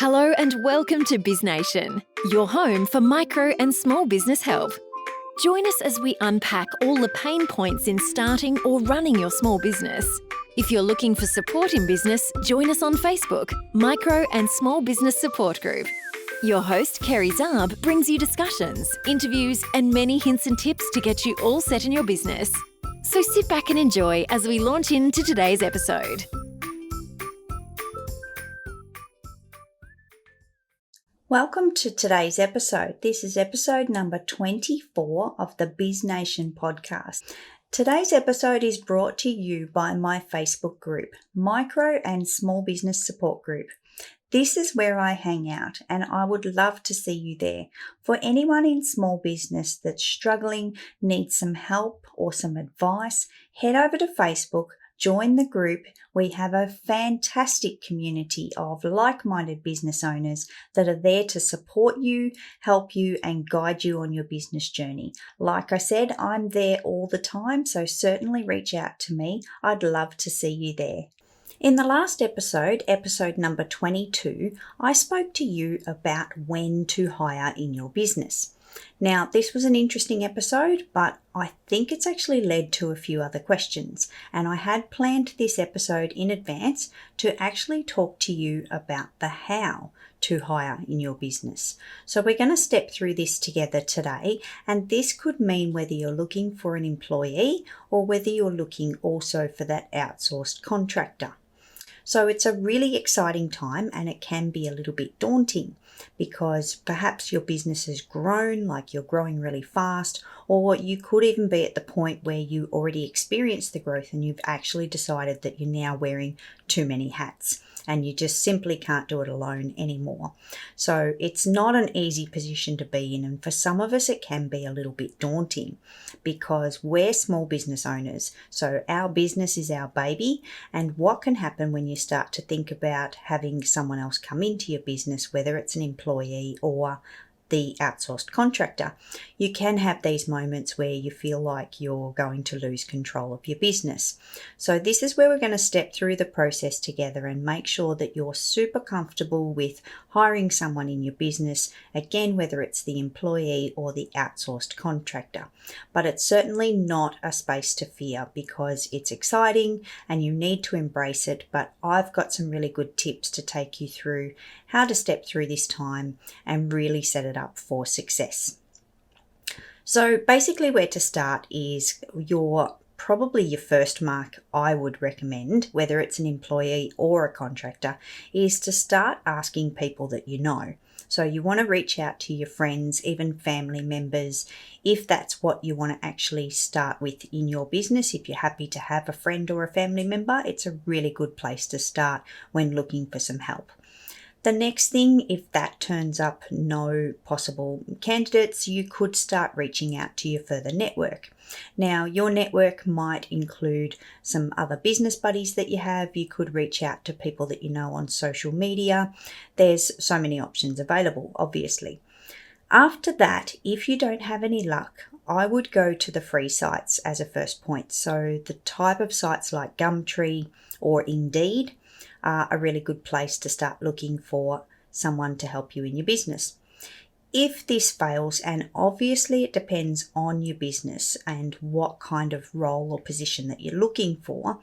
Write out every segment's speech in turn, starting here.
Hello and welcome to BizNation, your home for micro and small business help. Join us as we unpack all the pain points in starting or running your small business. If you're looking for support in business, join us on Facebook, Micro and Small Business Support Group. Your host, Kerry Zarb, brings you discussions, interviews, and many hints and tips to get you all set in your business. So sit back and enjoy as we launch into today's episode. Welcome to today's episode. This is episode number 24 of the BizNation podcast. Today's episode is brought to you by my Facebook group, Micro and Small Business Support Group. This is where I hang out and I would love to see you there. For anyone in small business that's struggling, needs some help or some advice, head over to Facebook. Join the group. We have a fantastic community of like-minded business owners that are there to support you, help you, and guide you on your business journey. Like I said, I'm there all the time, so certainly reach out to me. I'd love to see you there. In the last episode, episode number 22, I spoke to you about when to hire in your business. Now, this was an interesting episode, but I think it's actually led to a few other questions. And I had planned this episode in advance to actually talk to you about the how to hire in your business. So we're going to step through this together today. And this could mean whether you're looking for an employee or whether you're looking also for that outsourced contractor. So it's a really exciting time and it can be a little bit daunting because perhaps your business has grown, like you're growing really fast, or you could even be at the point where you already experienced the growth and you've actually decided that you're now wearing too many hats and you just simply can't do it alone anymore. So it's not an easy position to be in, and for some of us it can be a little bit daunting because we're small business owners, so our business is our baby. And what can happen when you start to think about having someone else come into your business, whether it's an employee or the outsourced contractor, you can have these moments where you feel like you're going to lose control of your business. So this is where we're going to step through the process together and make sure that you're super comfortable with hiring someone in your business, again, whether it's the employee or the outsourced contractor. But it's certainly not a space to fear because it's exciting and you need to embrace it. But I've got some really good tips to take you through how to step through this time and really set it up for success. So basically where to start is probably your first mark I would recommend, whether it's an employee or a contractor, is to start asking people that you know. So you want to reach out to your friends, even family members, if that's what you want to actually start with in your business. If you're happy to have a friend or a family member, it's a really good place to start when looking for some help. The next thing, if that turns up no possible candidates, you could start reaching out to your further network. Now, your network might include some other business buddies that you have. You could reach out to people that you know on social media. There's so many options available, obviously. After that, if you don't have any luck, I would go to the free sites as a first point. So the type of sites like Gumtree or Indeed are a really good place to start looking for someone to help you in your business. If this fails, and obviously it depends on your business and what kind of role or position that you're looking for,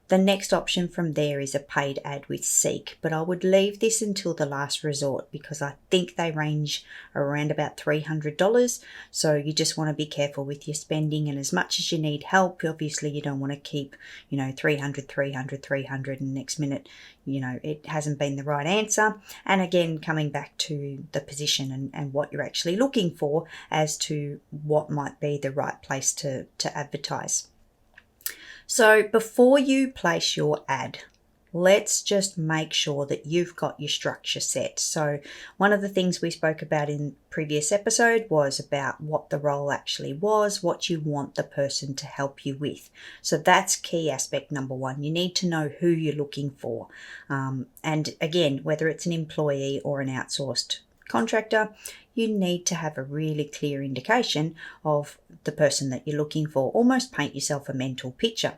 the next option from there is a paid ad with Seek, but I would leave this until the last resort because I think they range around about $300. So you just want to be careful with your spending, and as much as you need help, obviously you don't want to keep, 300, and next minute, it hasn't been the right answer. And again, coming back to the position and what you're actually looking for as to what might be the right place to advertise. So before you place your ad, let's just make sure that you've got your structure set. So one of the things we spoke about in previous episode was about what the role actually was, what you want the person to help you with. So that's key aspect number one. You need to know who you're looking for. And again, whether it's an employee or an outsourced contractor, you need to have a really clear indication of the person that you're looking for. Almost paint yourself a mental picture.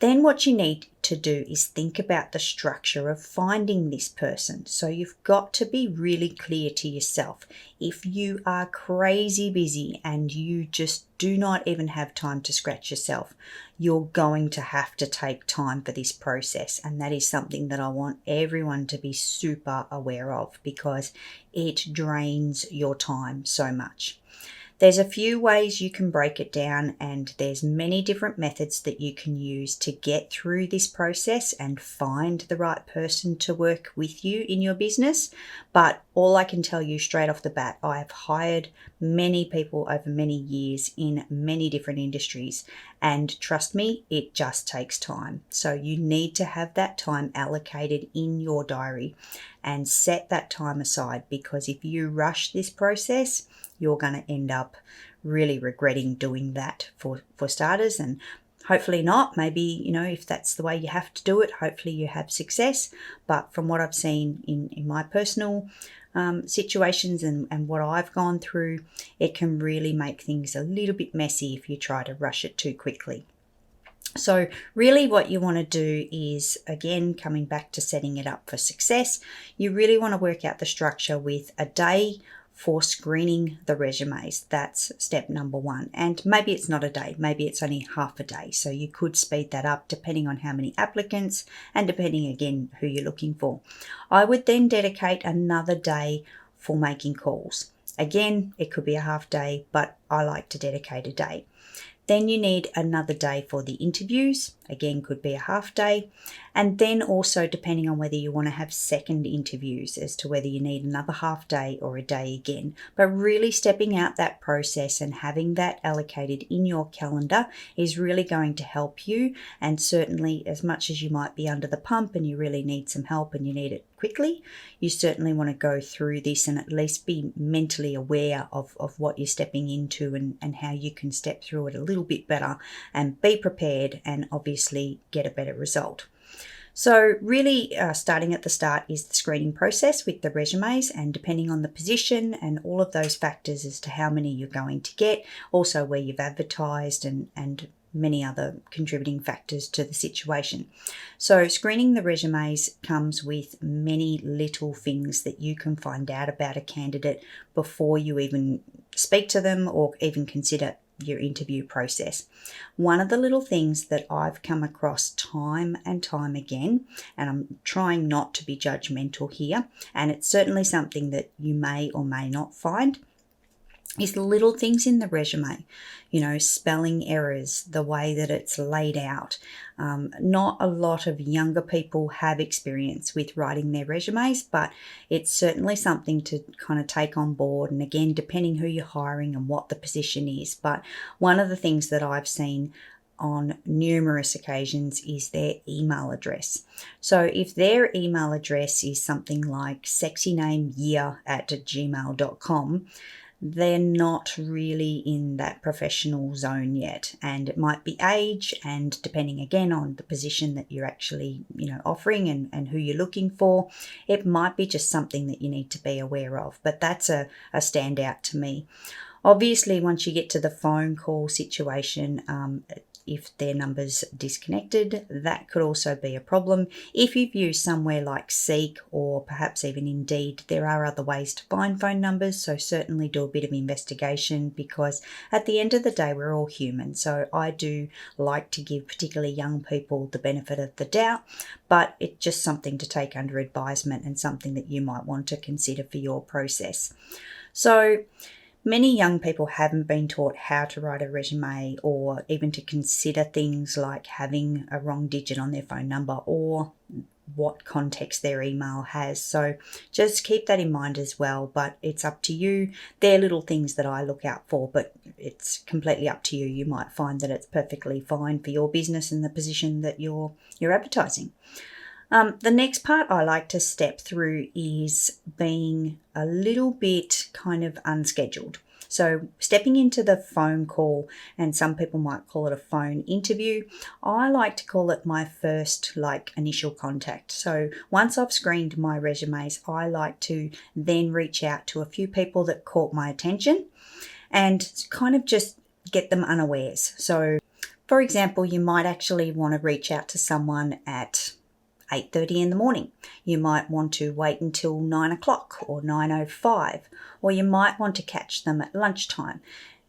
Then what you need to do is think about the structure of finding this person. So you've got to be really clear to yourself. If you are crazy busy and you just do not even have time to scratch yourself, you're going to have to take time for this process. And that is something that I want everyone to be super aware of, because it drains your time so much. There's a few ways you can break it down, and there's many different methods that you can use to get through this process and find the right person to work with you in your business. But all I can tell you straight off the bat, I have hired many people over many years in many different industries, and trust me, it just takes time. So you need to have that time allocated in your diary and set that time aside, because if you rush this process, you're going to end up really regretting doing that for starters. And hopefully not. Maybe, if that's the way you have to do it, hopefully you have success. But from what I've seen in my personal situations and what I've gone through, it can really make things a little bit messy if you try to rush it too quickly. So really what you want to do is, again, coming back to setting it up for success, you really want to work out the structure with a day for screening the resumes. That's step number one. And maybe it's not a day, maybe it's only half a day. So you could speed that up depending on how many applicants and depending again who you're looking for. I would then dedicate another day for making calls. Again, it could be a half day, but I like to dedicate a day. Then you need another day for the interviews. Again, could be a half day. And then also depending on whether you want to have second interviews as to whether you need another half day or a day again. But really stepping out that process and having that allocated in your calendar is really going to help you. And certainly, as much as you might be under the pump and you really need some help and you need it quickly, you certainly want to go through this and at least be mentally aware of what you're stepping into and how you can step through it a little bit better and be prepared and obviously get a better result. So really starting at the start is the screening process with the resumes, and depending on the position and all of those factors as to how many you're going to get, also where you've advertised and many other contributing factors to the situation. So screening the resumes comes with many little things that you can find out about a candidate before you even speak to them or even consider your interview process. One of the little things that I've come across time and time again, and I'm trying not to be judgmental here, and it's certainly something that you may or may not find, is the little things in the resume, spelling errors, the way that it's laid out. Not a lot of younger people have experience with writing their resumes, but it's certainly something to kind of take on board. And again, depending who you're hiring and what the position is. But one of the things that I've seen on numerous occasions is their email address. So if their email address is something like sexynameyear@gmail.com, they're not really in that professional zone yet. And it might be age, and depending again on the position that you're actually, offering and who you're looking for, it might be just something that you need to be aware of. But that's a standout to me. Obviously, once you get to the phone call situation, if their number's disconnected, that could also be a problem. If you've used somewhere like Seek or perhaps even Indeed, there are other ways to find phone numbers, so certainly do a bit of investigation, because at the end of the day, we're all human. So I do like to give particularly young people the benefit of the doubt, but it's just something to take under advisement and something that you might want to consider for your process. So many young people haven't been taught how to write a resume or even to consider things like having a wrong digit on their phone number or what context their email has. So just keep that in mind as well, but it's up to you. They're little things that I look out for, but it's completely up to you. You might find that it's perfectly fine for your business and the position that you're advertising. The next part I like to step through is being a little bit kind of unscheduled. So stepping into the phone call, and some people might call it a phone interview, I like to call it my first initial contact. So once I've screened my resumes, I like to then reach out to a few people that caught my attention and kind of just get them unawares. So For example, you might actually want to reach out to someone at 8:30 in the morning. You might want to wait until 9 o'clock or 9:05, or you might want to catch them at lunchtime.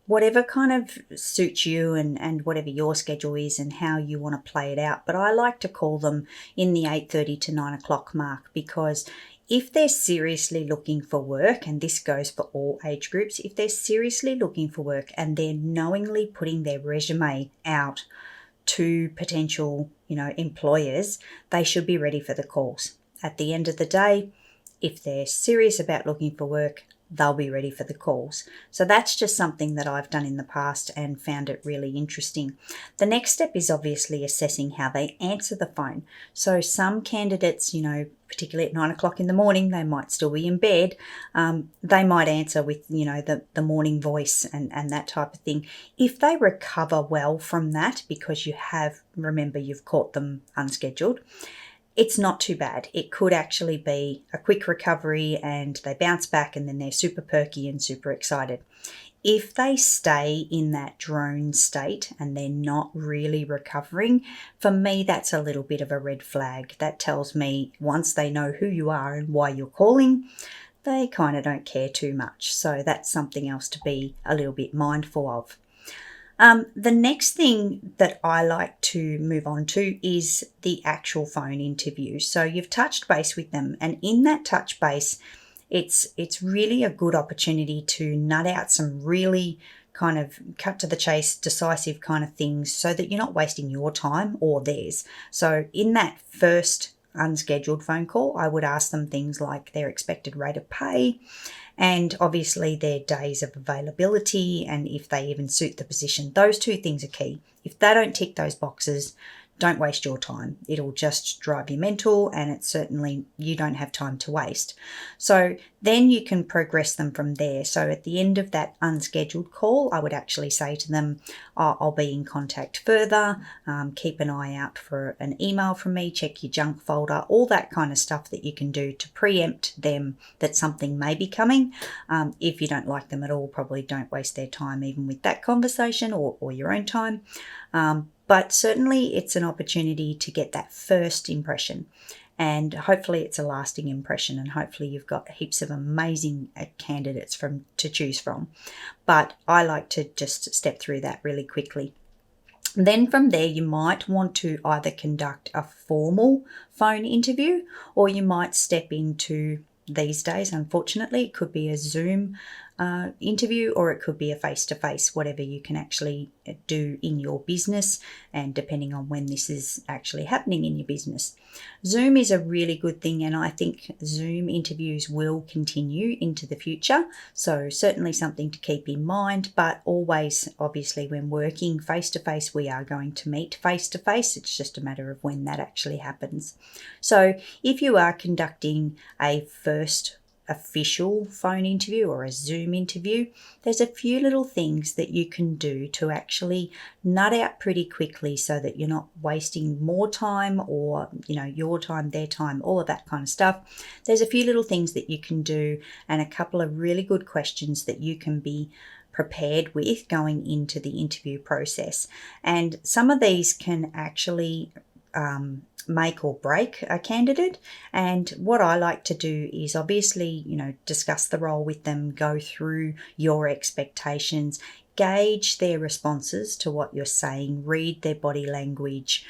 Whatever kind of suits you and whatever your schedule is and how you want to play it out. But I like to call them in the 8:30 to 9 o'clock mark, because if they're seriously looking for work, and this goes for all age groups, if they're seriously looking for work and they're knowingly putting their resume out to potential, employers, they should be ready for the calls. At the end of the day, if they're serious about looking for work, they'll be ready for the calls. So that's just something that I've done in the past and found it really interesting. The next step is obviously assessing how they answer the phone. So some candidates, particularly at 9 o'clock in the morning, they might still be in bed. They might answer with, the morning voice and that type of thing. If they recover well from that, because you've caught them unscheduled, it's not too bad. It could actually be a quick recovery and they bounce back and then they're super perky and super excited. If they stay in that drone state and they're not really recovering, for me, that's a little bit of a red flag. That tells me once they know who you are and why you're calling, they kind of don't care too much. So that's something else to be a little bit mindful of. The next thing that I like to move on to is the actual phone interview. So you've touched base with them, and in that touch base, it's really a good opportunity to nut out some really kind of cut to the chase, decisive kind of things, so that you're not wasting your time or theirs. So in that first unscheduled phone call, I would ask them things like their expected rate of pay, and obviously their days of availability, and if they even suit the position. Those two things are key. If they don't tick those boxes, don't waste your time. It'll just drive you mental, and it's certainly, you don't have time to waste. So then you can progress them from there. So at the end of that unscheduled call, I would actually say to them, I'll be in contact further. Keep an eye out for an email from me, check your junk folder, all that kind of stuff that you can do to preempt them that something may be coming. If you don't like them at all, probably don't waste their time even with that conversation or your own time. But certainly it's an opportunity to get that first impression, and hopefully it's a lasting impression, and hopefully you've got heaps of amazing candidates to choose from. But I like to just step through that really quickly. Then from there, you might want to either conduct a formal phone interview, or you might step into, these days, unfortunately, it could be a Zoom interview, or it could be a face-to-face, whatever you can actually do in your business, and depending on when this is actually happening in your business. Zoom is a really good thing, and I think Zoom interviews will continue into the future, so certainly something to keep in mind. But always, obviously, when working face-to-face, we are going to meet face-to-face. It's just a matter of when that actually happens. So if you are conducting a first official phone interview or a Zoom interview, there's a few little things that you can do to actually nut out pretty quickly, so that you're not wasting more time, or your time, their time, all of that kind of stuff. There's a few little things that you can do, and a couple of really good questions that you can be prepared with going into the interview process. And some of these can actually make or break a candidate. And what I like to do is obviously, discuss the role with them, go through your expectations, gauge their responses to what you're saying, read their body language,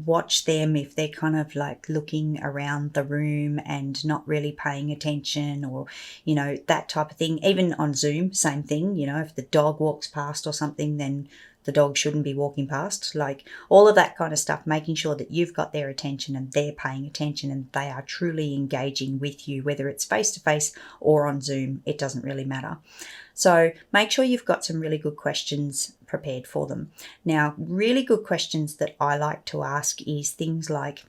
watch them if they're kind of like looking around the room and not really paying attention, or, that type of thing. Even on Zoom, same thing, if the dog walks past or something, then the dog shouldn't be walking past, like all of that kind of stuff, making sure that you've got their attention and they're paying attention and they are truly engaging with you, whether it's face-to-face or on Zoom, it doesn't really matter. So make sure you've got some really good questions prepared for them. Now, really good questions that I like to ask is things like,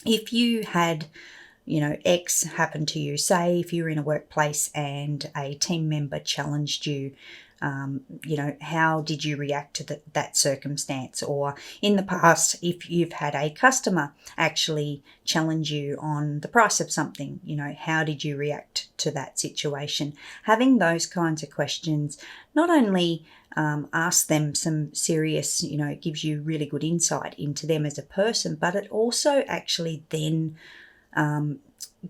if you had X happen to you, say if you're in a workplace and a team member challenged you, how did you react to that circumstance? Or in the past, if you've had a customer actually challenge you on the price of something, how did you react to that situation? Having those kinds of questions not only ask them some serious, it gives you really good insight into them as a person, but it also actually then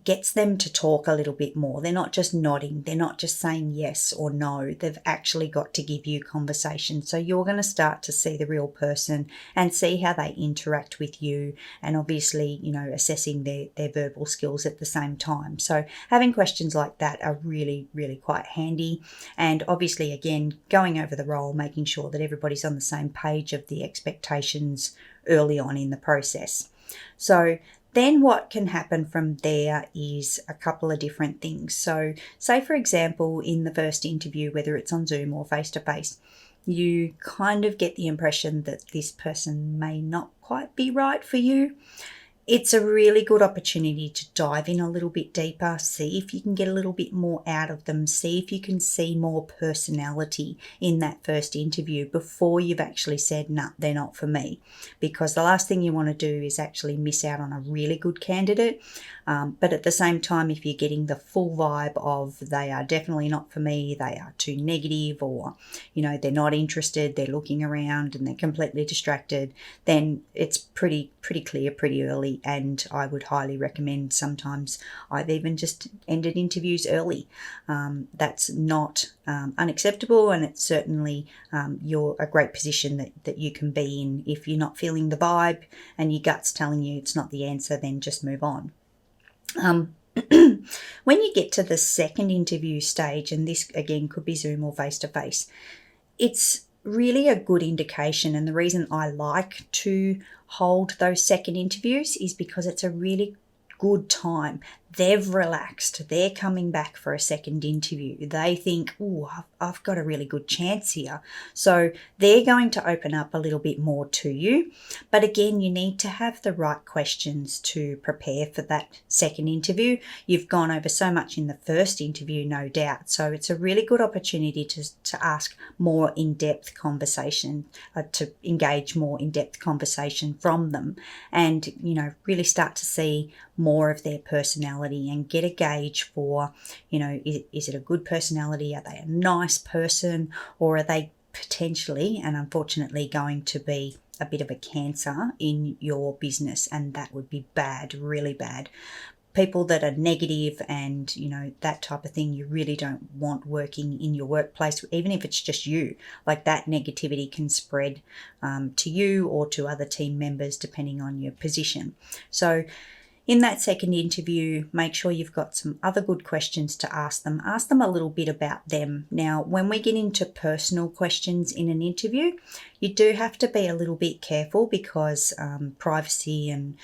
gets them to talk a little bit more. They're not just nodding. They're not just saying yes or no. They've actually got to give you conversation. So you're going to start to see the real person and see how they interact with you, and obviously, assessing their verbal skills at the same time. So having questions like that are really, really quite handy. And obviously, again, going over the role, making sure that everybody's on the same page of the expectations early on in the process. So then what can happen from there is a couple of different things. So say, for example, in the first interview, whether it's on Zoom or face-to-face, you kind of get the impression that this person may not quite be right for you. It's a really good opportunity to dive in a little bit deeper, see if you can get a little bit more out of them, see if you can see more personality in that first interview before you've actually said, no, they're not for me. Because the last thing you want to do is actually miss out on a really good candidate. But at the same time, if you're getting the full vibe of they are definitely not for me, they are too negative, or, they're not interested, they're looking around and they're completely distracted, then it's pretty clear pretty early. And I would highly recommend, sometimes I've even just ended interviews early. That's not unacceptable, and it's certainly you're a great position that you can be in. If you're not feeling the vibe and your gut's telling you it's not the answer, then just move on. When you get to the second interview stage, and this again could be Zoom or face-to-face, it's really a good indication. And the reason I like to hold those second interviews is because it's a really good time. They've relaxed. They're coming back for a second interview. They think, oh, I've got a really good chance here. So they're going to open up a little bit more to you. But again, you need to have the right questions to prepare for that second interview. You've gone over so much in the first interview, no doubt. So it's a really good opportunity to ask more in-depth conversation, to engage more in-depth conversation from them, and, really start to see more of their personality and get a gauge for, is it a good personality? Are they a nice person? Or are they potentially and unfortunately going to be a bit of a cancer in your business? And that would be bad, really bad. People that are negative and, that type of thing, you really don't want working in your workplace, even if it's just you. Like, that negativity can spread to you or to other team members, depending on your position. So in that second interview, make sure you've got some other good questions to ask them. Ask them a little bit about them. Now, when we get into personal questions in an interview, you do have to be a little bit careful, because privacy and,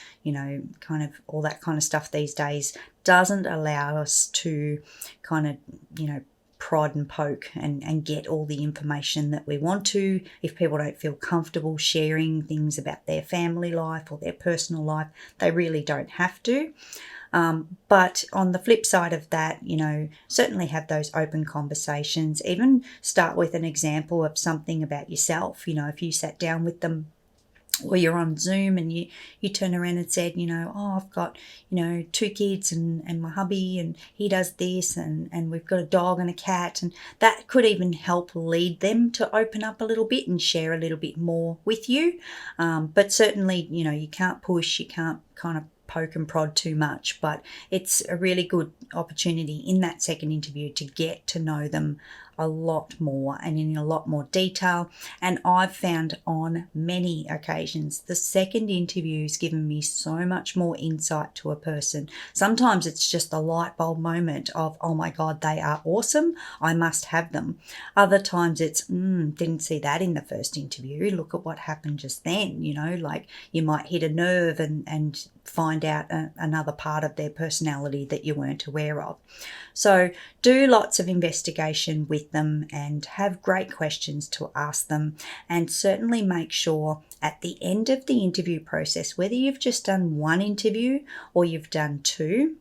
kind of all that kind of stuff these days doesn't allow us to kind of, prod and poke and get all the information that we want to. If people don't feel comfortable sharing things about their family life or their personal life, they really don't have to. But on the flip side of that, certainly have those open conversations. Even start with an example of something about yourself. If you sat down with them, or you're on Zoom and you turn around and said, I've got, 2 kids and my hubby, and he does this, and we've got a dog and a cat. And that could even help lead them to open up a little bit and share a little bit more with you. But certainly, you can't push, you can't kind of poke and prod too much, but it's a really good opportunity in that second interview to get to know them a lot more and in a lot more detail. And I've found on many occasions the second interview's given me so much more insight to a person. Sometimes it's just a light bulb moment of, oh my God, they are awesome, I must have them. Other times it's, didn't see that in the first interview, look at what happened just then. Like, you might hit a nerve and find out another part of their personality that you weren't aware of. So do lots of investigation with them and have great questions to ask them, and certainly make sure at the end of the interview process, whether you've just done one interview or you've done 2,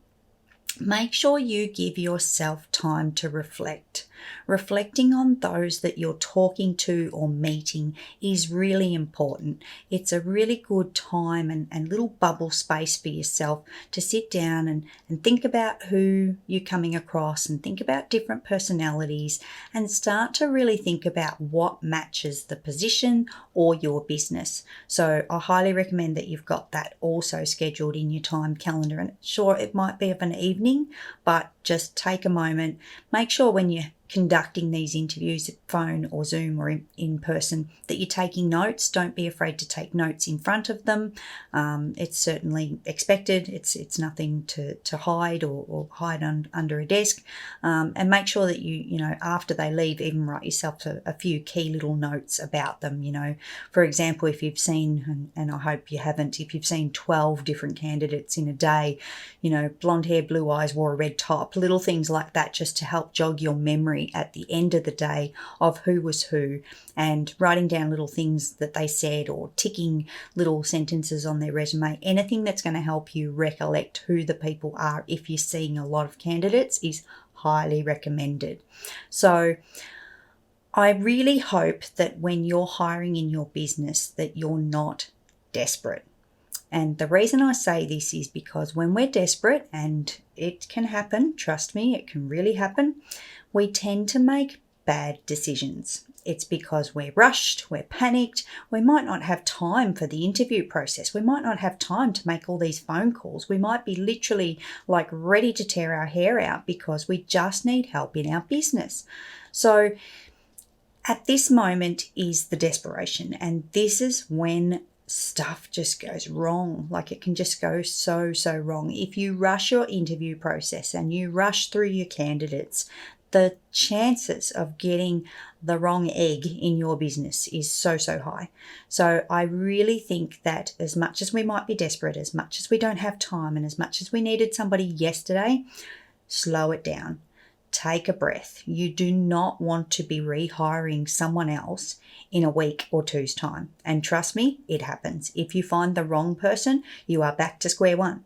make sure you give yourself time to reflect. reflecting on those that you're talking to or meeting is really important. It's a really good time and little bubble space for yourself to sit down and think about who you're coming across and think about different personalities and start to really think about what matches the position or your business. So I highly recommend that you've got that also scheduled in your time calendar. And sure, it might be of an evening, but just take a moment. Make sure when you're conducting these interviews, phone or Zoom or in person, that you're taking notes. Don't be afraid to take notes in front of them. It's certainly expected. It's nothing to hide or hide under a desk. And make sure that you know, after they leave, even write yourself a few key little notes about them. You know, for example, if you've seen, and I hope you haven't, if you've seen 12 different candidates in a day, you know, blonde hair, blue eyes, wore a red top, little things like that, just to help jog your memory at the end of the day of who was who, and writing down little things that they said or ticking little sentences on their resume. Anything that's going to help you recollect who the people are if you're seeing a lot of candidates is highly recommended. So I really hope that when you're hiring in your business that you're not desperate. And the reason I say this is because when we're desperate, and it can happen, trust me, it can really happen, we tend to make bad decisions. It's because we're rushed, we're panicked, we might not have time for the interview process, we might not have time to make all these phone calls, we might be literally like ready to tear our hair out because we just need help in our business. So at this moment is the desperation, and this is when stuff just goes wrong. Like, it can just go so wrong. If you rush your interview process and you rush through your candidates, the chances of getting the wrong egg in your business is so high. So I really think that as much as we might be desperate, as much as we don't have time, and as much as we needed somebody yesterday, slow it down. Take a breath. You do not want to be rehiring someone else in a week or two's time. And trust me, it happens. If you find the wrong person, you are back to square one.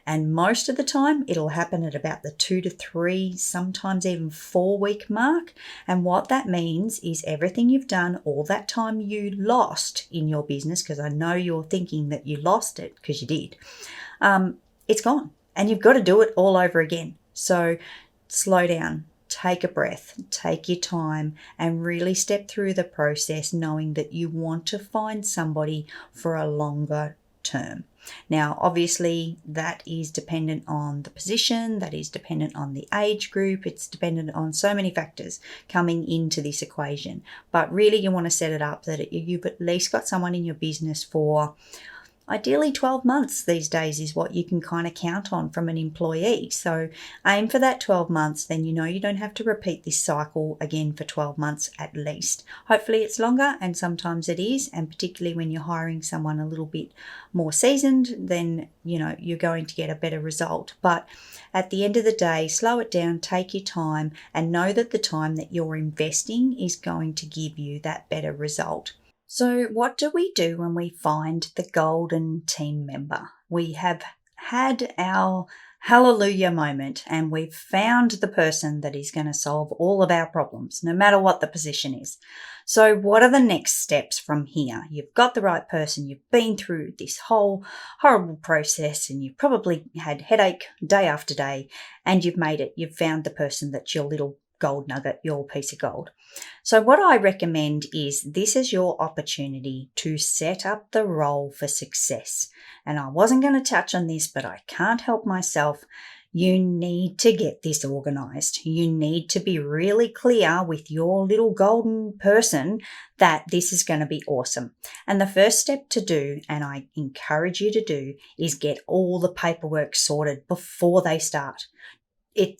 And most of the time, it'll happen at about the 2 to 3, sometimes even 4 week mark. And what that means is everything you've done, all that time you lost in your business, because I know you're thinking that you lost it, because you did, it's gone. And you've got to do it all over again. So slow down, take a breath, take your time, and really step through the process knowing that you want to find somebody for a longer term. Now, obviously, that is dependent on the position, that is dependent on the age group, it's dependent on so many factors coming into this equation. But really, you want to set it up that you've at least got someone in your business for ideally 12 months these days is what you can kind of count on from an employee. So aim for that 12 months, then you know you don't have to repeat this cycle again for 12 months at least. Hopefully it's longer, and sometimes it is, and particularly when you're hiring someone a little bit more seasoned, then you know you're going to get a better result. But at the end of the day, slow it down, take your time, and know that the time that you're investing is going to give you that better result. So what do we do when we find the golden team member? We have had our hallelujah moment, and we've found the person that is going to solve all of our problems, no matter what the position is. So what are the next steps from here? You've got the right person, you've been through this whole horrible process, and you've probably had headache day after day, and you've made it. You've found the person that's your little gold nugget, your piece of gold. So what I recommend is this is your opportunity to set up the role for success. And I wasn't going to touch on this, but I can't help myself. You need to get this organized. You need to be really clear with your little golden person that this is going to be awesome. And the first step to do, and I encourage you to do, is get all the paperwork sorted before they start.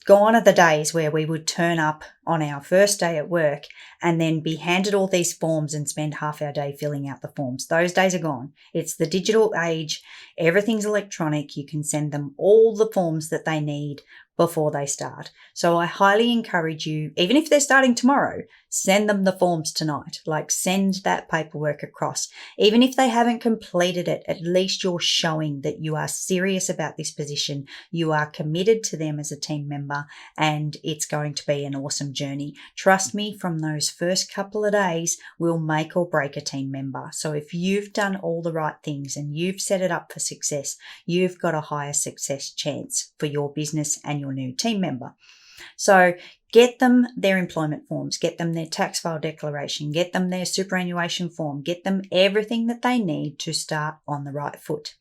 Gone are the days where we would turn up on our first day at work and then be handed all these forms and spend half our day filling out the forms. Those days are gone. It's the digital age. Everything's electronic. You can send them all the forms that they need before they start. So I highly encourage you, even if they're starting tomorrow, send them the forms tonight. Like, send that paperwork across. Even if they haven't completed it, at least you're showing that you are serious about this position. You are committed to them as a team member, and it's going to be an awesome journey. Trust me, from those first couple of days will make or break a team member. So if you've done all the right things and you've set it up for success, you've got a higher success chance for your business and your new team member. So get them their employment forms, get them their tax file declaration, get them their superannuation form, get them everything that they need to start on the right foot.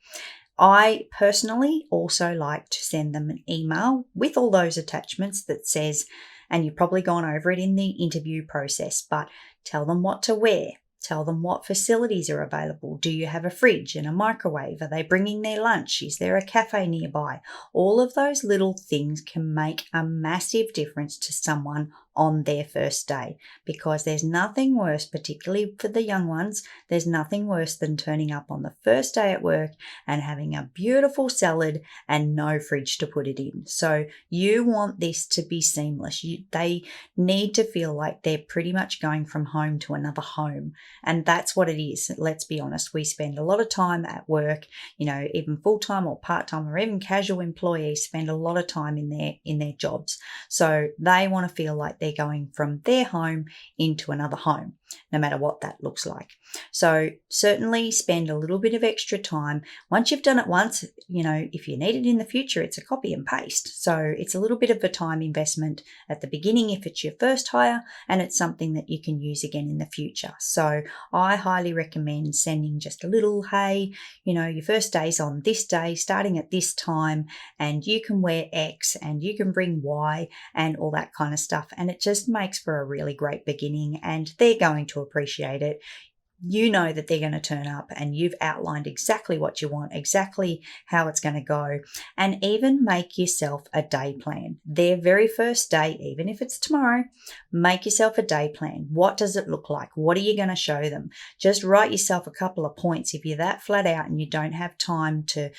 I personally also like to send them an email with all those attachments that says, and you've probably gone over it in the interview process, but tell them what to wear. Tell them what facilities are available. Do you have a fridge and a microwave? Are they bringing their lunch? Is there a cafe nearby? All of those little things can make a massive difference to someone on their first day, because there's nothing worse, particularly for the young ones, there's nothing worse than turning up on the first day at work and having a beautiful salad and no fridge to put it in. So you want this to be seamless. They need to feel like they're pretty much going from home to another home. And that's what it is. Let's be honest. We spend a lot of time at work, even full-time or part-time or even casual employees spend a lot of time in their jobs. So they want to feel like they're going from their home into another home, no matter what that looks like. So certainly spend a little bit of extra time. Once you've done it once, if you need it in the future, it's a copy and paste. So it's a little bit of a time investment at the beginning if it's your first hire, and it's something that you can use again in the future. So I highly recommend sending just a little, hey, your first day's on this day, starting at this time, and you can wear X and you can bring Y and all that kind of stuff. And it just makes for a really great beginning, and they're going to appreciate it. You know that they're going to turn up, and you've outlined exactly what you want, exactly how it's going to go, and even make yourself a day plan. Their very first day, even if it's tomorrow, make yourself a day plan. What does it look like? What are you going to show them? Just write yourself a couple of points. If you're that flat out and you don't have time to,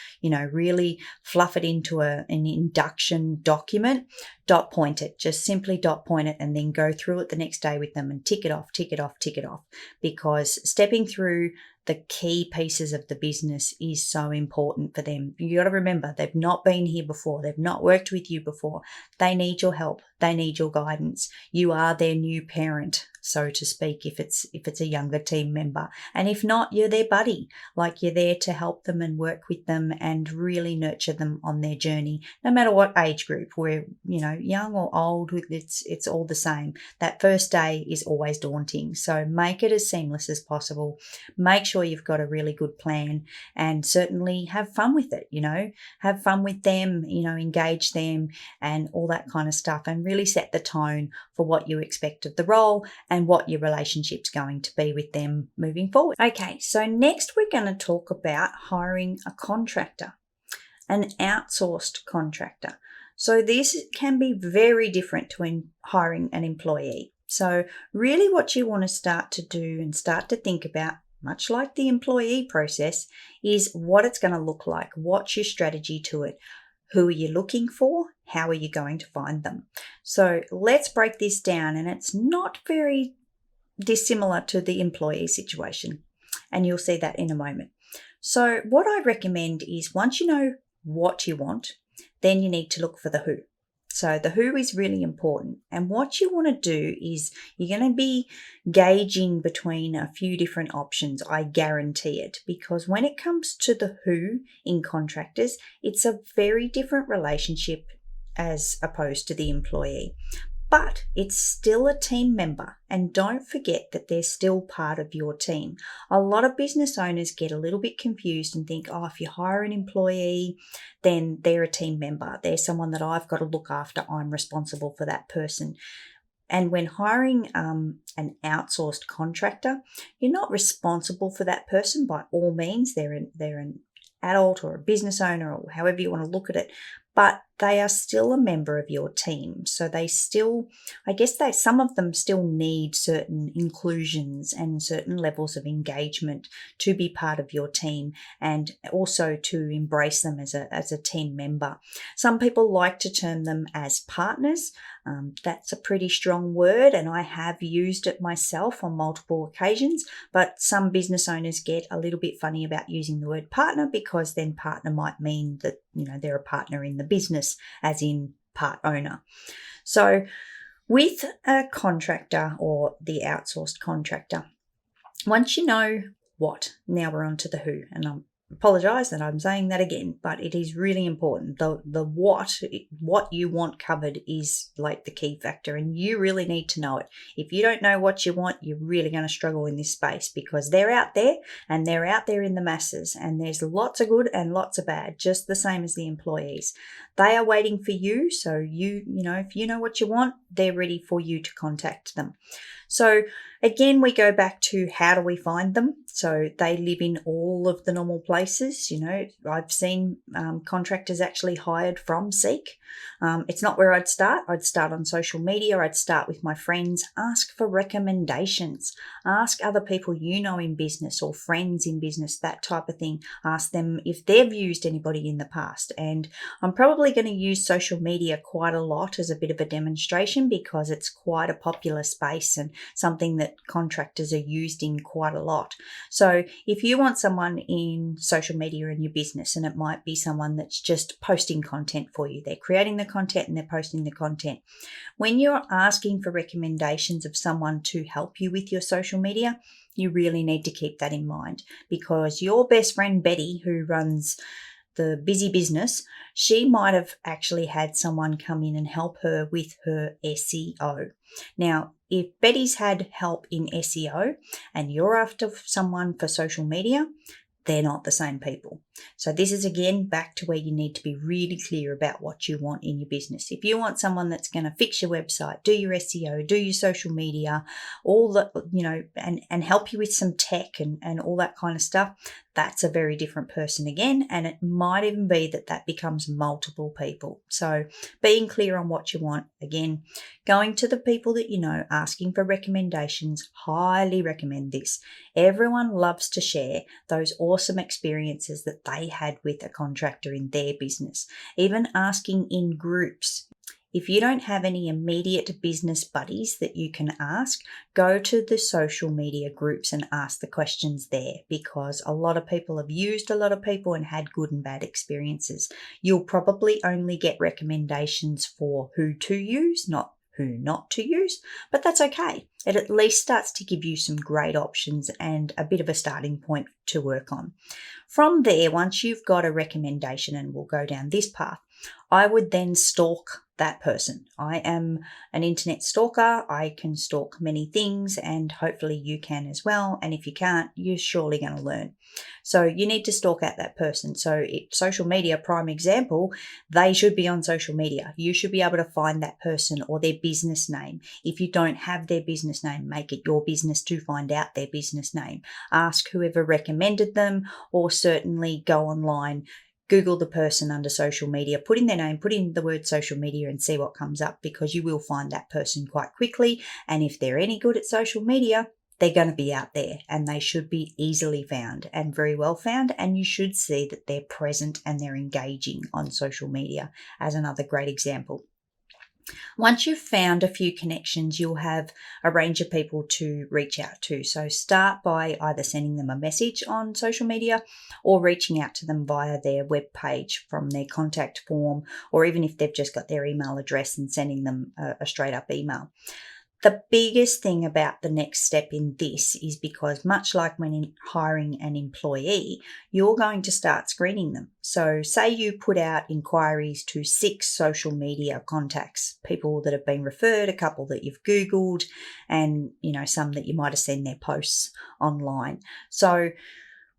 really fluff it into an induction document, dot point it. Just simply dot point it, and then go through it the next day with them and tick it off, tick it off, tick it off. Because stepping through the key pieces of the business is so important for them. You got to remember, they've not been here before. They've not worked with you before. They need your help. They need your guidance. You are their new parent, so to speak, if it's a younger team member. And if not, you're their buddy. Like, you're there to help them and work with them and really nurture them on their journey, no matter what age group. We're, young or old, it's all the same. That first day is always daunting. So make it as seamless as possible. Make sure you've got a really good plan, and certainly have fun with it. Have fun with them, engage them and all that kind of stuff, and really set the tone for what you expect of the role and what your relationship's going to be with them moving forward. Okay, so next we're going to talk about hiring a contractor, an outsourced contractor. So this can be very different to hiring an employee. So really what you want to start to do and start to think about, much like the employee process, is what it's going to look like. What's your strategy to it? Who are you looking for? How are you going to find them? So let's break this down, and it's not very dissimilar to the employee situation, and you'll see that in a moment. So what I recommend is, once you know what you want, then you need to look for the who. So the who is really important. And what you want to do is, you're going to be gauging between a few different options, I guarantee it. Because when it comes to the who in contractors, it's a very different relationship as opposed to the employee. But it's still a team member, and don't forget that they're still part of your team. A lot of business owners get a little bit confused and think, if you hire an employee, then they're a team member. They're someone that I've got to look after. I'm responsible for that person. And when hiring an outsourced contractor, you're not responsible for that person by all means. They're an adult or a business owner, or however you want to look at it. but they are still a member of your team. So they still, some of them still need certain inclusions and certain levels of engagement to be part of your team, and also to embrace them as a team member. Some people like to term them as partners. That's a pretty strong word, and I have used it myself on multiple occasions, but some business owners get a little bit funny about using the word partner, because then partner might mean that, they're a partner in the business, as in part owner. So with a contractor or the outsourced contractor, once you know what, now we're on to the who, and I apologize that I'm saying that again, but it is really important. The what you want covered is like the key factor, and you really need to know it. If you don't know what you want, you're really going to struggle in this space, because they're out there, and they're out there in the masses, and there's lots of good and lots of bad, just the same as the employees. They are waiting for you, so if you know what you want, they're ready for you to contact them. So again, we go back to, how do we find them? So they live in all of the normal places. I've seen contractors actually hired from Seek. It's not where I'd start. I'd start on social media. I'd start with my friends. Ask for recommendations. Ask other people in business, or friends in business, that type of thing. Ask them if they've used anybody in the past. And I'm probably going to use social media quite a lot as a bit of a demonstration, because it's quite a popular space and something that contractors are used in quite a lot. So if you want someone in social media in your business, and it might be someone that's just posting content for you, they're creating the content and they're posting the content. When you're asking for recommendations of someone to help you with your social media, you really need to keep that in mind, because your best friend Betty, who runs the busy business, she might have actually had someone come in and help her with her SEO. Now, if Betty's had help in SEO and you're after someone for social media, they're not the same people. So this is again back to where you need to be really clear about what you want in your business. If you want someone that's going to fix your website, do your SEO, do your social media, all the, and help you with some tech and all that kind of stuff, that's a very different person again. And it might even be that becomes multiple people. So being clear on what you want, again, going to the people that asking for recommendations, highly recommend this. Everyone loves to share those awesome experiences that they had with a contractor in their business. Even asking in groups. If you don't have any immediate business buddies that you can ask, go to the social media groups and ask the questions there, because a lot of people have used a lot of people and had good and bad experiences. You'll probably only get recommendations for who to use, not who not to use, but that's okay. It at least starts to give you some great options and a bit of a starting point to work on. From there, once you've got a recommendation, and we'll go down this path, I would then stalk that person. I am an internet stalker. I can stalk many things, and hopefully you can as well. And if you can't, you're surely going to learn. So you need to stalk out that person. So social media, prime example, they should be on social media. You should be able to find that person or their business name. If you don't have their business name, make it your business to find out their business name. Ask whoever recommended them, or certainly go online, Google the person under social media, put in their name, put in the word social media, and see what comes up, because you will find that person quite quickly. And if they're any good at social media, they're going to be out there, and they should be easily found and very well found. And you should see that they're present and they're engaging on social media, as another great example. Once you've found a few connections, you'll have a range of people to reach out to. So start by either sending them a message on social media, or reaching out to them via their web page from their contact form, or even if they've just got their email address, and sending them a straight up email. The biggest thing about the next step in this is, because much like when hiring an employee, you're going to start screening them. So say you put out inquiries to 6 social media contacts, people that have been referred, a couple that you've Googled, and some that you might have seen their posts online. So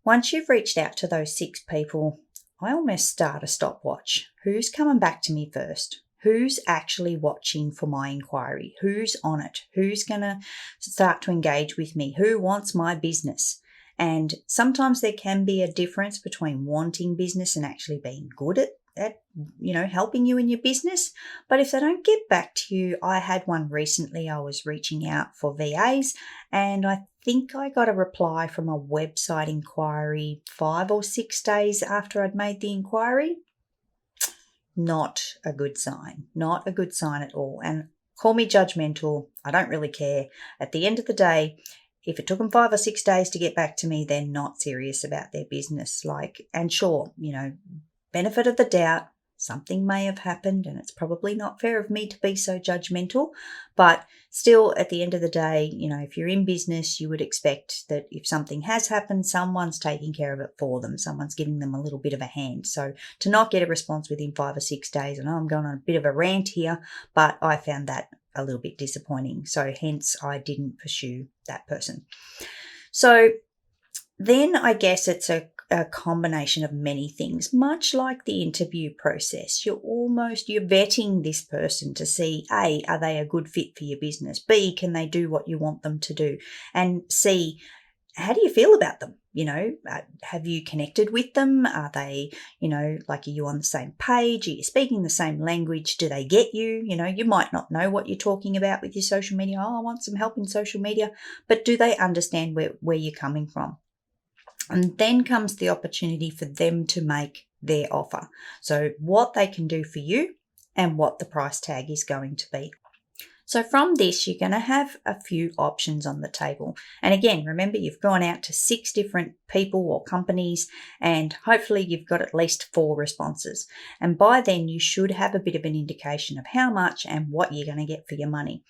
once you've reached out to those 6 people, I almost start a stopwatch. Who's coming back to me first? Who's actually watching for my inquiry? Who's on it? Who's going to start to engage with me? Who wants my business? And sometimes there can be a difference between wanting business and actually being good at helping you in your business. But if they don't get back to you, I had one recently. I was reaching out for VAs, and I think I got a reply from a website inquiry 5 or 6 days after I'd made the inquiry. Not a good sign. Not a good sign at all. And call me judgmental. I don't really care. At the end of the day, if it took them 5 or 6 days to get back to me, they're not serious about their business. And sure, benefit of the doubt, something may have happened, and it's probably not fair of me to be so judgmental. But still, at the end of the day, if you're in business, you would expect that if something has happened, someone's taking care of it for them. Someone's giving them a little bit of a hand. So to not get a response within 5 or 6 days, I know I'm going on a bit of a rant here, but I found that a little bit disappointing. So hence I didn't pursue that person. So then I guess it's a combination of many things, much like the interview process. You're vetting this person to see, A, are they a good fit for your business? B, can they do what you want them to do? And C, how do you feel about them? Have you connected with them? Are they, are you on the same page? Are you speaking the same language? Do they get you? You might not know what you're talking about with your social media. Oh, I want some help in social media. But do they understand where you're coming from? And then comes the opportunity for them to make their offer. So what they can do for you and what the price tag is going to be. So from this, you're going to have a few options on the table. And again, remember, you've gone out to 6 different people or companies, and hopefully you've got at least 4 responses. And by then, you should have a bit of an indication of how much and what you're going to get for your money.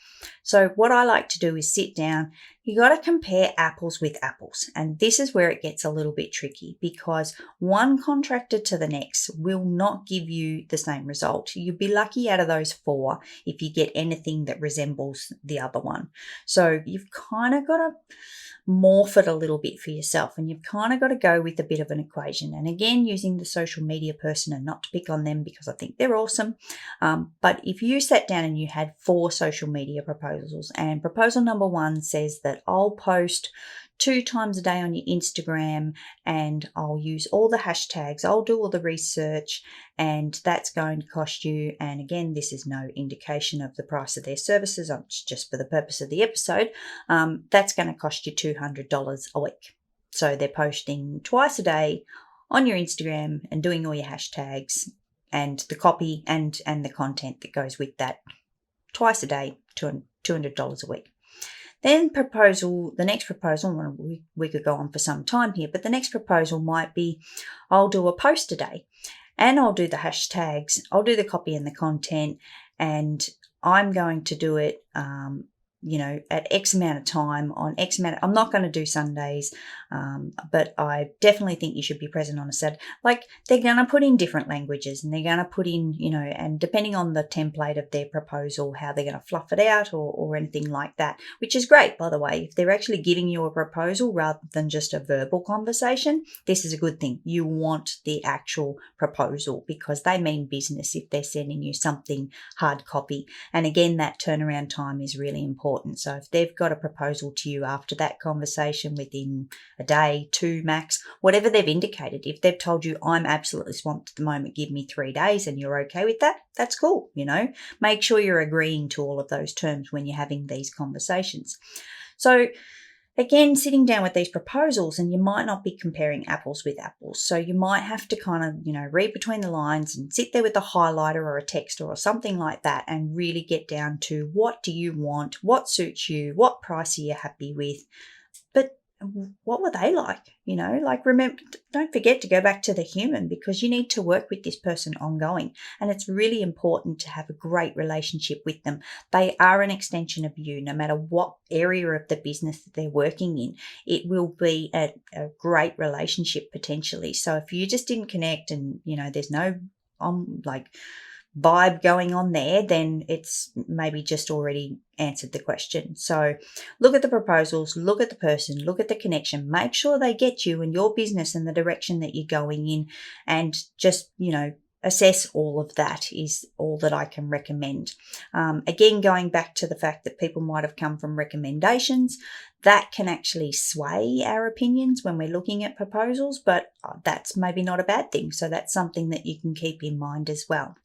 So what I like to do is sit down. You got to compare apples with apples. And this is where it gets a little bit tricky, because one contractor to the next will not give you the same result. You'll be lucky out of those 4 if you get anything that resembles the other one. So you've kind of got to morph it a little bit for yourself, and you've kind of got to go with a bit of an equation. And again, using the social media person, and not to pick on them because I think they're awesome. But if you sat down and you had 4 social media proposals, and proposal number 1 says that I'll post 2 times a day on your Instagram, and I'll use all the hashtags, I'll do all the research, and that's going to cost you, and again, this is no indication of the price of their services, it's just for the purpose of the episode, that's going to cost you $200 a week. So they're posting twice a day on your Instagram and doing all your hashtags and the copy and the content that goes with that twice a day, $200 a week. Then the next proposal, we could go on for some time here, but the next proposal might be, I'll do a post a day, and I'll do the hashtags, I'll do the copy and the content, and I'm going to do it, at X amount of time on X amount. I'm not going to do Sundays, but I definitely think you should be present on a Saturday. They're going to put in different languages, and they're going to put in, and depending on the template of their proposal, how they're going to fluff it out or anything like that, which is great, by the way. If they're actually giving you a proposal rather than just a verbal conversation, this is a good thing. You want the actual proposal because they mean business if they're sending you something hard copy. And again, that turnaround time is really important. So if they've got a proposal to you after that conversation within a day, 2 max, whatever they've indicated, if they've told you I'm absolutely swamped at the moment, give me 3 days, and you're okay with that, that's cool. Make sure you're agreeing to all of those terms when you're having these conversations. So again, sitting down with these proposals, and you might not be comparing apples with apples. So you might have to kind of, read between the lines and sit there with a highlighter or a texter or something like that and really get down to what do you want, what suits you, what price are you happy with. But what were they like? Remember, don't forget to go back to the human, because you need to work with this person ongoing. And it's really important to have a great relationship with them. They are an extension of you, no matter what area of the business that they're working in. It will be a great relationship potentially. So if you just didn't connect and, there's no vibe going on there, then it's maybe just already answered the question. So look at the proposals, look at the person, look at the connection, make sure they get you and your business and the direction that you're going in, and just, assess all of that is all that I can recommend. Again, going back to the fact that people might have come from recommendations, that can actually sway our opinions when we're looking at proposals, but that's maybe not a bad thing. So that's something that you can keep in mind as well.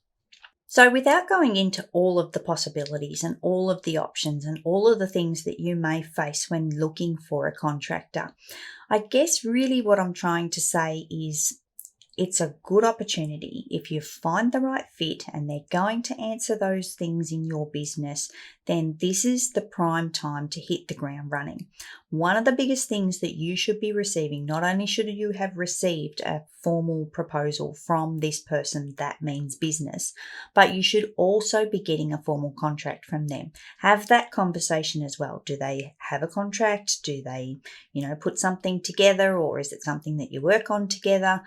So without going into all of the possibilities and all of the options and all of the things that you may face when looking for a contractor, I guess really what I'm trying to say is it's a good opportunity if you find the right fit and they're going to answer those things in your business, then this is the prime time to hit the ground running. One of the biggest things that you should be receiving, not only should you have received a formal proposal from this person, that means business, but you should also be getting a formal contract from them. Have that conversation as well. Do they have a contract? Do they, put something together, or is it something that you work on together?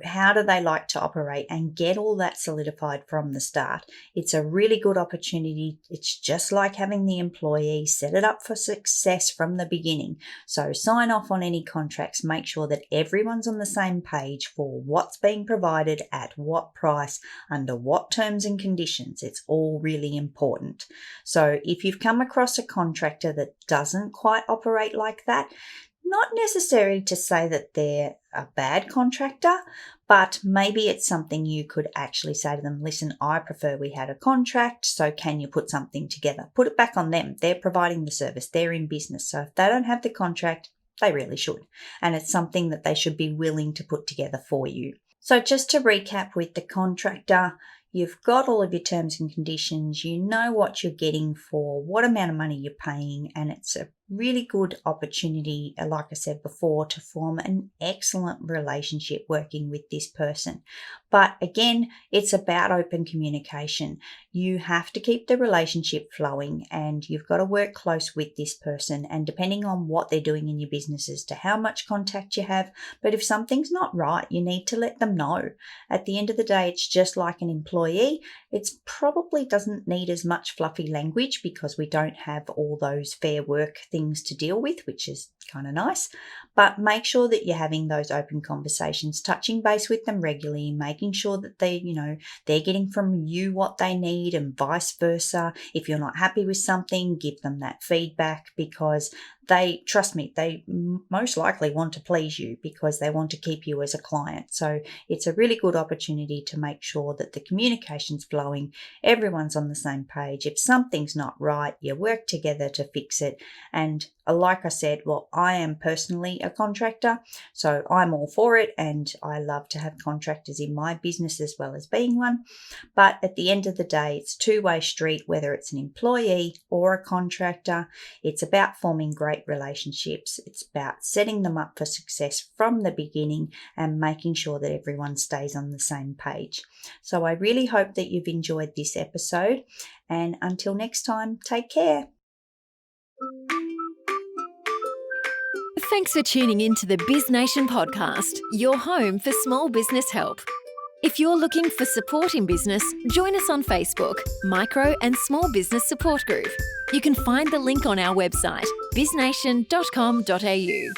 How do they like to operate, and get all that solidified from the start. It's a really good opportunity. It's just like having the employee set it up for success from the beginning. So sign off on any contracts, make sure that everyone's on the same page for what's being provided, at what price, under what terms and conditions. It's all really important. So if you've come across a contractor that doesn't quite operate like that, not necessarily to say that they're a bad contractor, but maybe it's something you could actually say to them, listen, I prefer we had a contract, so can you put something together? Put it back on them. They're providing the service. They're in business. So if they don't have the contract, they really should. And it's something that they should be willing to put together for you. So just to recap with the contractor, you've got all of your terms and conditions, you know what you're getting for what amount of money you're paying, and it's a really good opportunity, like I said before, to form an excellent relationship working with this person. But again, it's about open communication. You have to keep the relationship flowing, and you've got to work close with this person, and depending on what they're doing in your business as to how much contact you have. But if something's not right, you need to let them know. At the end of the day, it's just like an employee. It probably doesn't need as much fluffy language because we don't have all those fair work things to deal with, which is kind of nice. But make sure that you're having those open conversations, touching base with them regularly, making sure that they're getting from you what they need, and vice versa. If you're not happy with something, give them that feedback, because trust me, they most likely want to please you because they want to keep you as a client. So it's a really good opportunity to make sure that the communication's flowing, everyone's on the same page. If something's not right, you work together to fix it. And like I said, well, I am personally a contractor, so I'm all for it, and I love to have contractors in my business as well as being one. But at the end of the day, it's a two-way street, whether it's an employee or a contractor. It's about forming great relationships. It's about setting them up for success from the beginning and making sure that everyone stays on the same page. So I really hope that you've enjoyed this episode, and until next time, take care. Thanks for tuning in to the BizNation podcast, your home for small business help. If you're looking for support in business, join us on Facebook, Micro and Small Business Support Group. You can find the link on our website, biznation.com.au.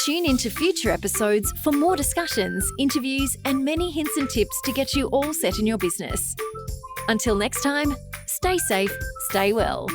Tune into future episodes for more discussions, interviews, and many hints and tips to get you all set in your business. Until next time, stay safe, stay well.